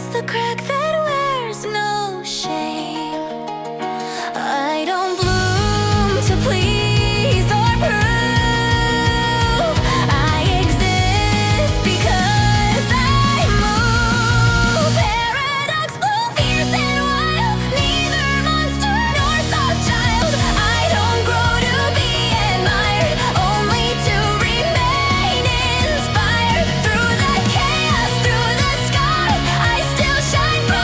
It's the crack that wears no shame. I don't bloom to please or prove. I exist because I move. Paradox bloom fierce and wild, neither monster nor soft child. I don't grow to be admired, only to remain inspired. Through the chaos, through the sky, I still shine bright.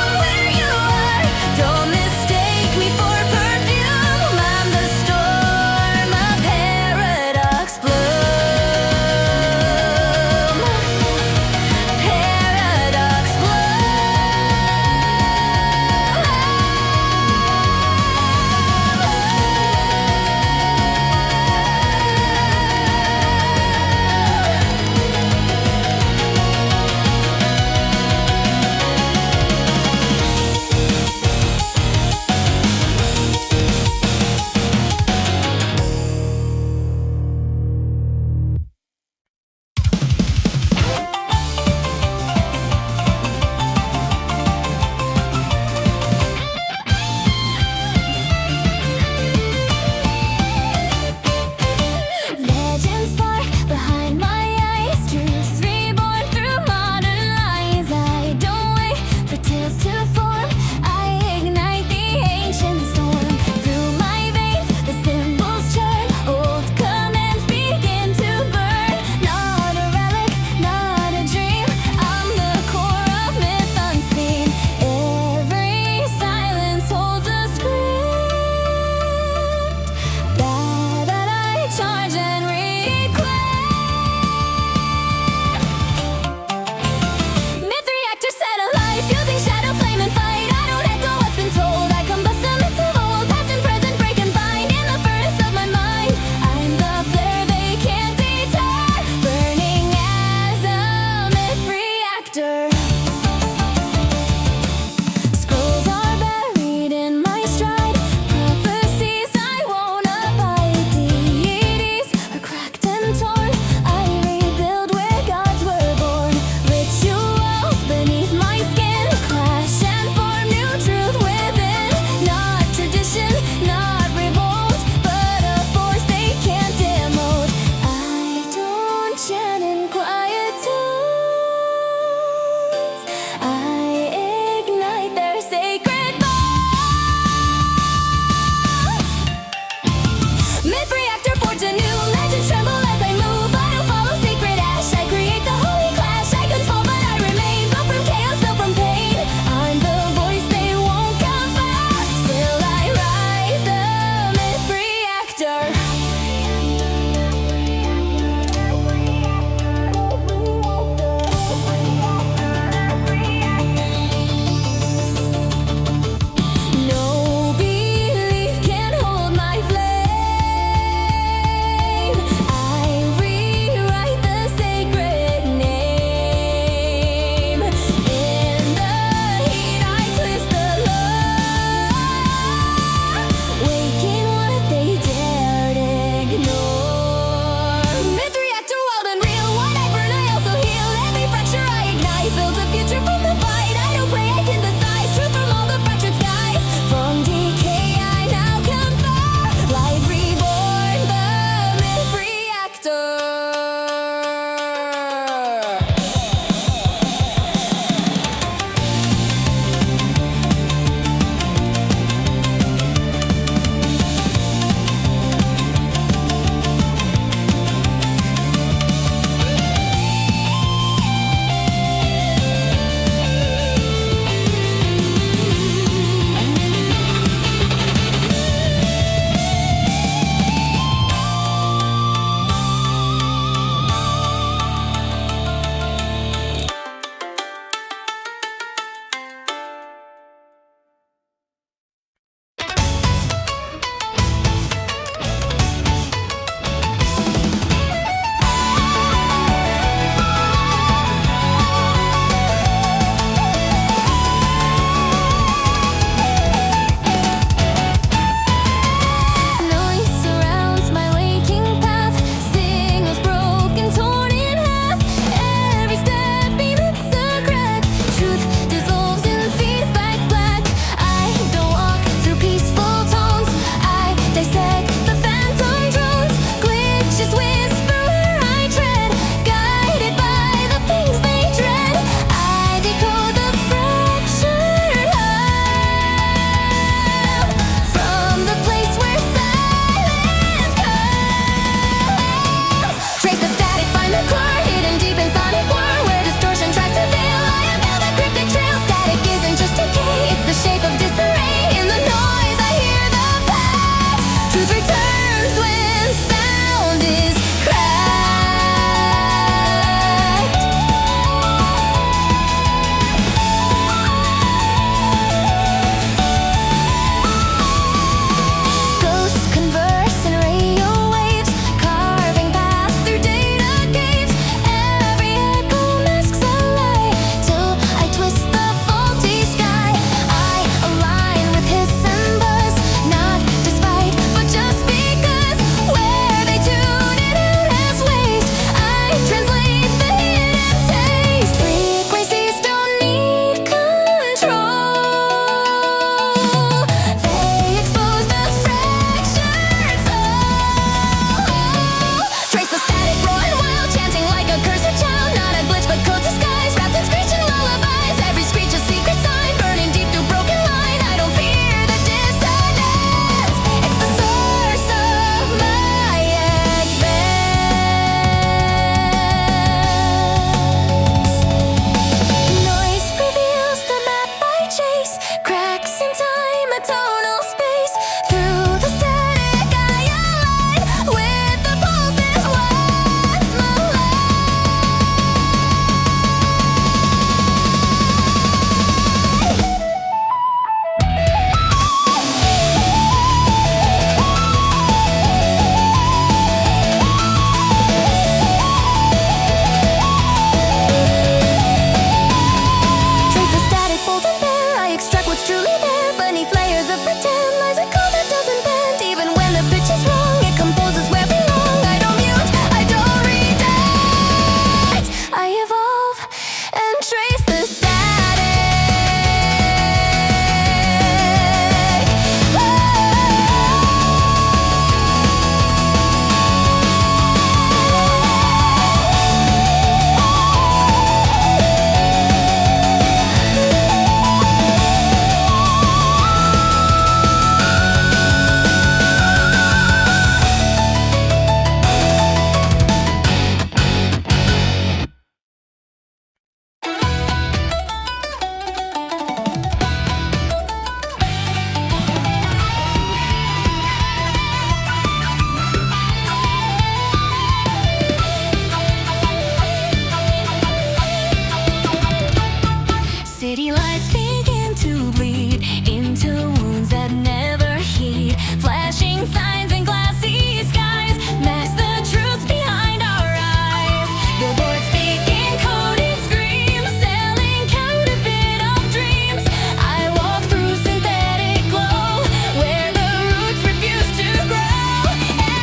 City lights begin to bleed into wounds that never heed. Flashing signs and glassy skies mask the truths behind our eyes. Billboards speaking coded screams, selling counterfeit of dreams. I walk through synthetic glow where the roots refuse to grow.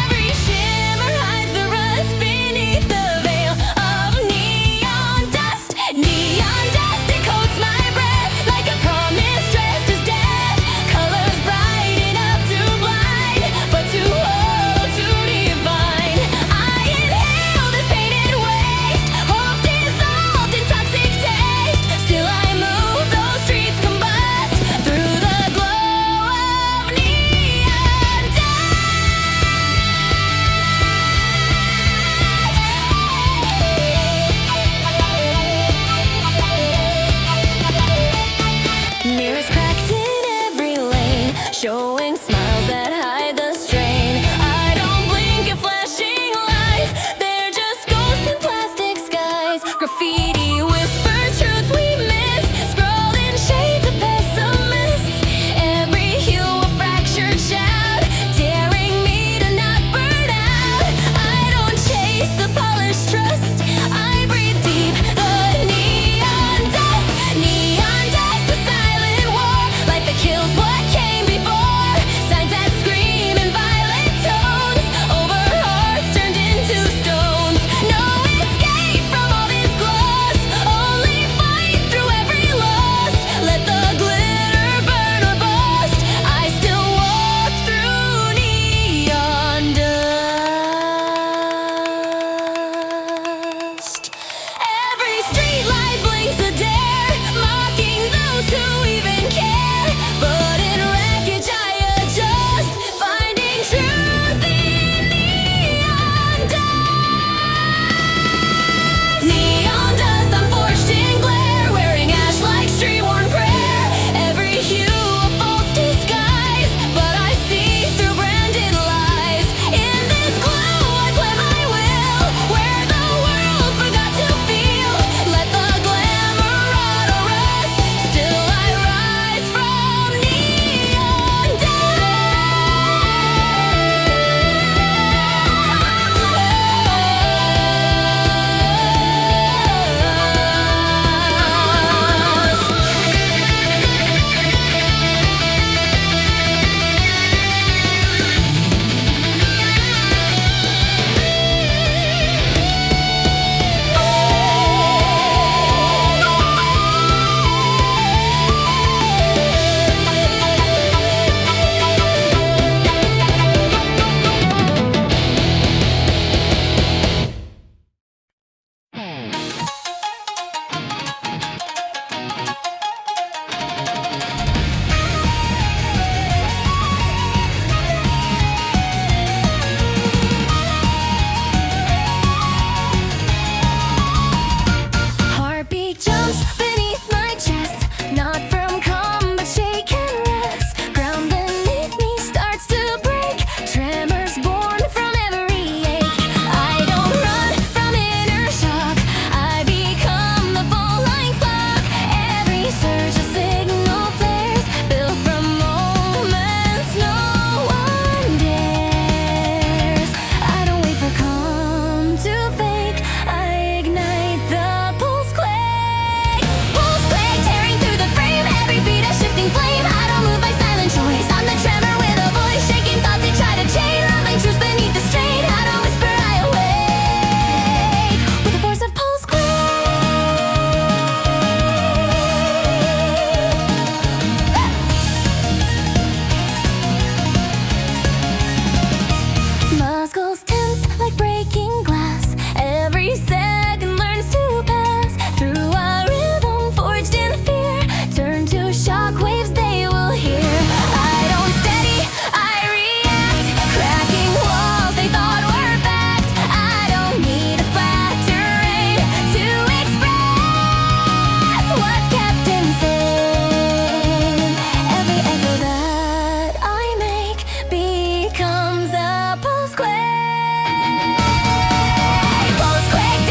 Every shimmer hides the rust beneath the veil of neon dust. Neon dust, it coats my breath like a promise dressed as death. Colors bright enough to blind, but too hollow to divine. I inhale this painted waste, hope dissolved in toxic taste. Still I move, those streets combust through the glow of neon dust. Mirrors cracked in every lane, showing smiles that hide the strain. I don't blink at flashing lights, they're just ghosts in plastic skies. Graffiti whispers truths we miss, scrawled in shades of pessimists. Every hue a fractured shout, daring me to not burn out. I don't chase the polished trust, I breathe deep the neon dust. Neon dust, a silent war, light that kills what came before. Signs that scream in violent tones over hearts turned into stones. No escape from all this gloss, only fight through every loss. Let the glitter burn or bust, I still walk through neon dust. Every street light blinks a dare, mocking those who even care. But in wreckage I adjust, finding truth in neon dust. Neon dust, I'm forged in glare, wearing ash like street-worn prayer. Every hue a false disguise, but I see through branded lies. In this glow I play my will, where the world forgot to feel. Let the glamour rot or rust, still I rise from neon Heartbeat jumps beneath my chest, not from calm but shake and rest. Ground beneath me starts to break, tremors born from every ache. I don't run from inner shock, I become the full-line spark. Every surge a signal flares, built from moments no one dares. I don't wait for calm to fake, I ignite the Pulsequake. Pulsequake tearing through the frame, every beat a shifting flame. I don't move by silent choice, I'm the tremor with a voice, shaking thoughts that try to chain, rumbling truths beneath the strain. I don't whisper, I awake with the force of Pulsequake. Muscles tense like breaking glass, every second learns to pass through a rhythm forged in fear. Turn to shockwaves they will hear. I don't steady, I react, cracking walls they thought were fact. I don't need a flat terrain to express what's kept insane. Every echo that I make becomes a Pulsequake. Pulsequake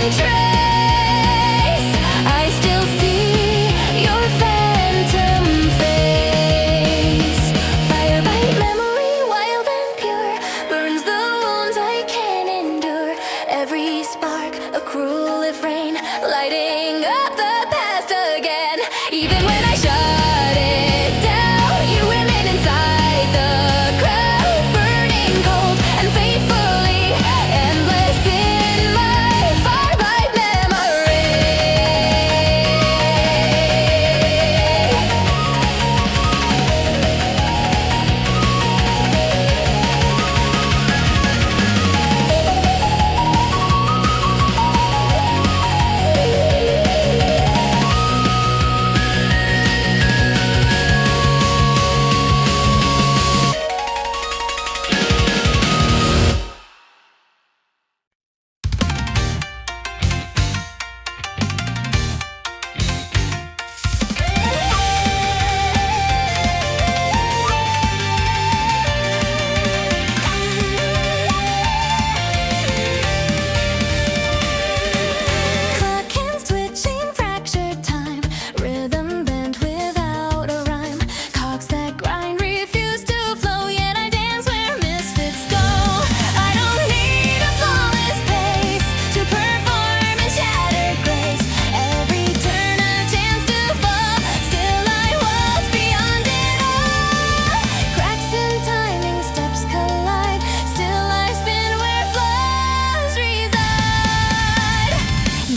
trace. I still see your phantom face. Firebyte memory, wild and pure, burns the wounds I can't endure. Every spark, a cruel refrain, lighting up the past again. Even when I shut it down, you remain inside the crowd, burning cold and faithfully endless in my Firebyte memory. Clock hands twitching, fractured time, rhythm bent without a rhyme. Cogs that grind refuse to flow, yet I dance where misfits go. I don't need a flawless pace to perform in shattered grace. Every turn a chance to fall, still I waltz beyond it all. Cracks in timing, steps collide, still I spin where flaws reside.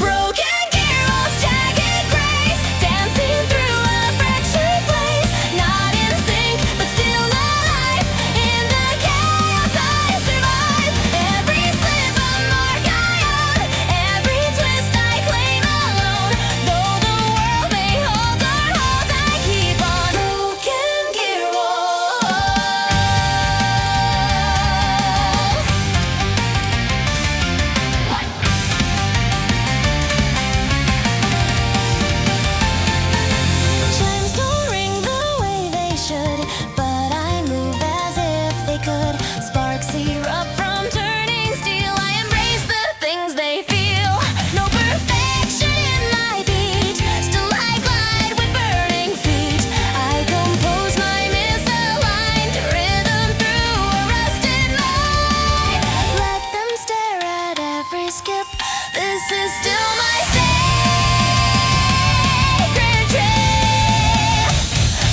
Broken gear rolls, jagged grace, dancing through a fractured place. Not in sync, but still alive. In the chaos I survive. Every slip a mark I own, every twist I claim alone. Though the world may hold or hold, I keep on. Broken gear rolls. Chimes don't ring the way they should, but I move as if they could. Sparks erupt from turning steel. I embrace the things they feel. No perfection in my beat, still I glide with burning feet. I compose my misaligned rhythm through a rusted mind. Let them stare at every skip. This is still my sacred trip.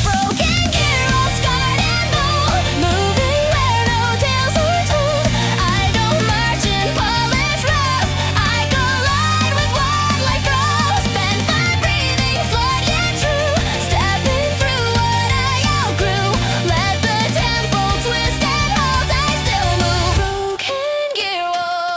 Broken gear, all scarred and bold, moving where no tales were told. I don't march in polished rows, I collide with what life throws. Bend my breathing, flawed yet true, stepping through what I outgrew. Let the tempo twist and hold, I still move. Broken gear rolls.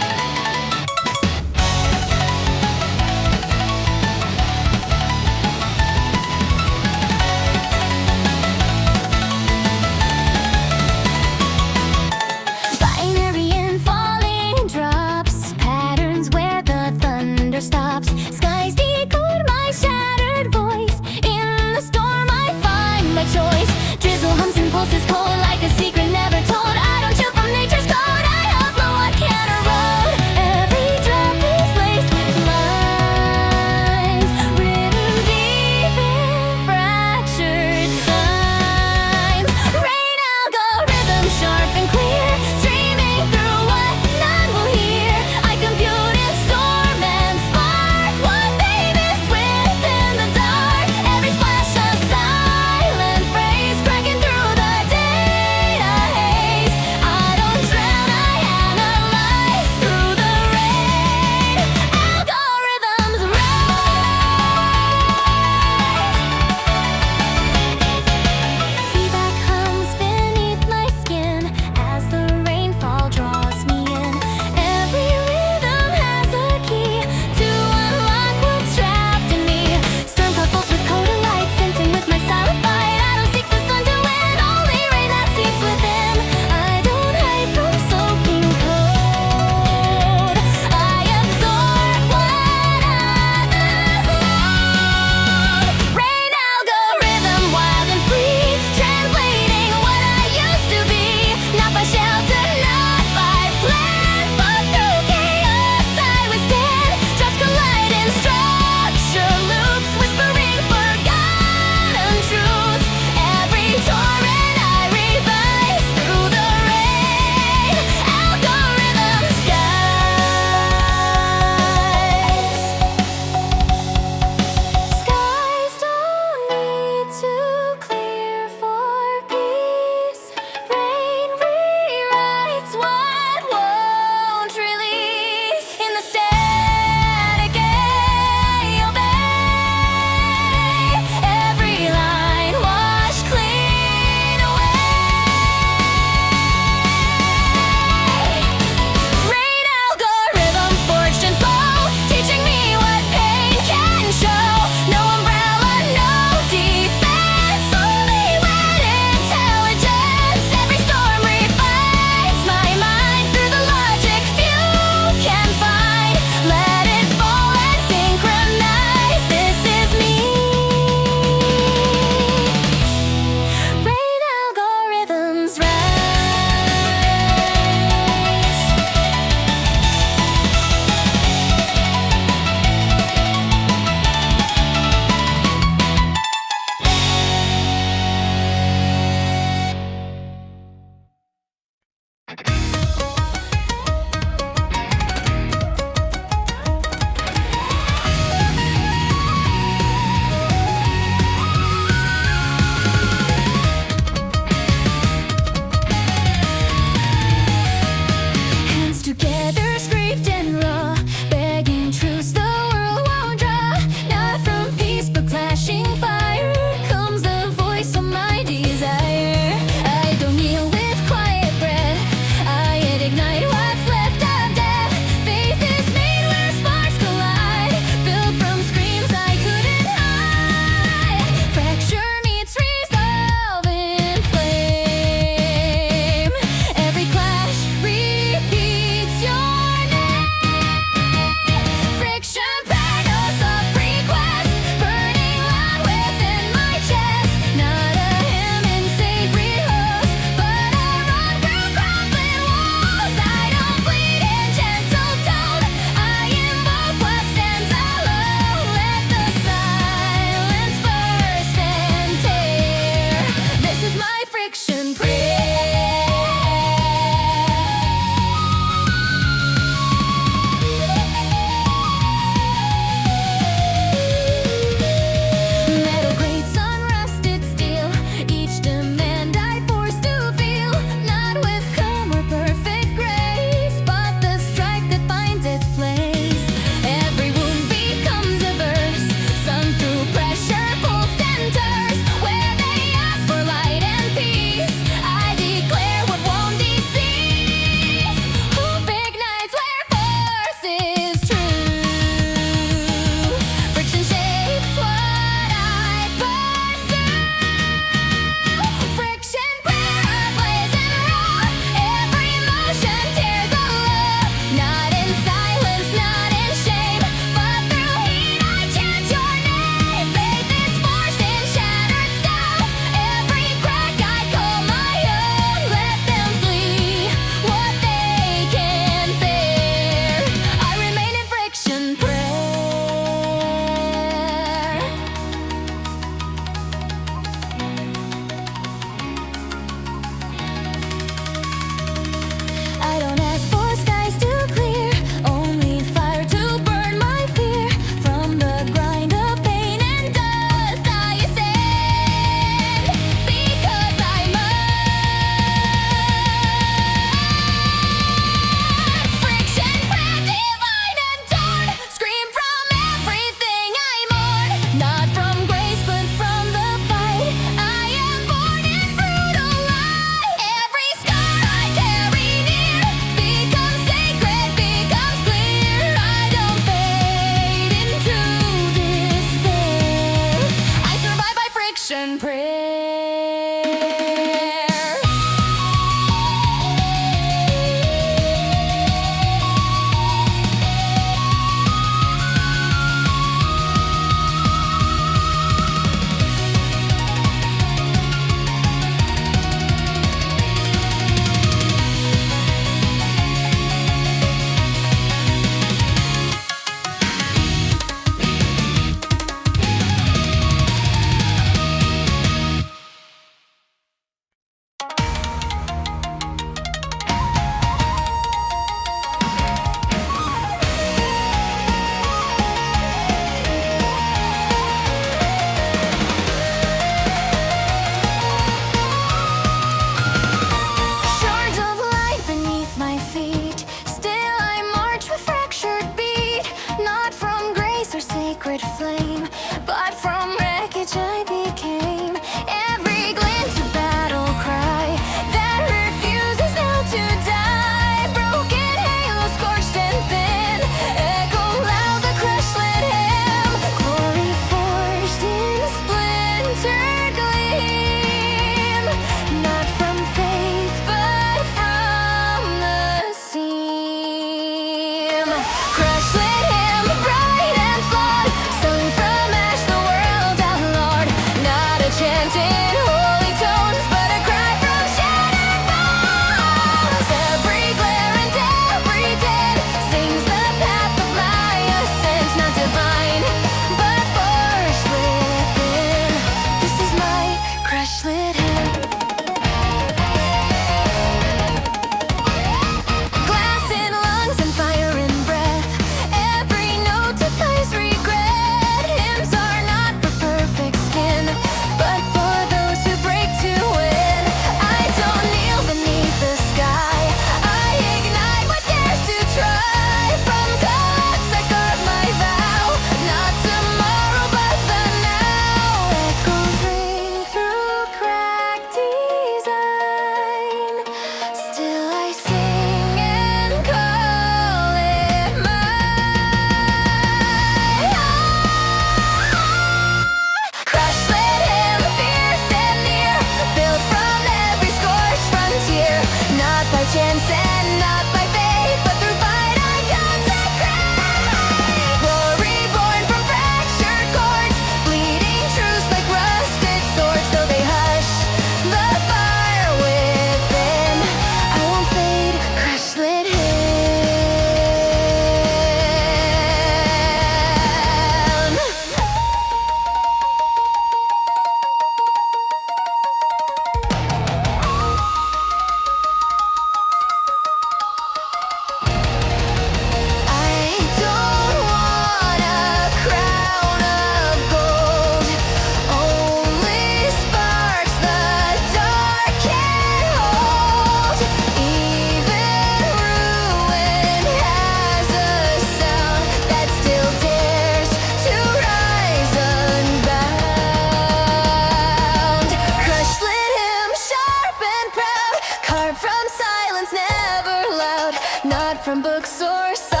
from books or songs.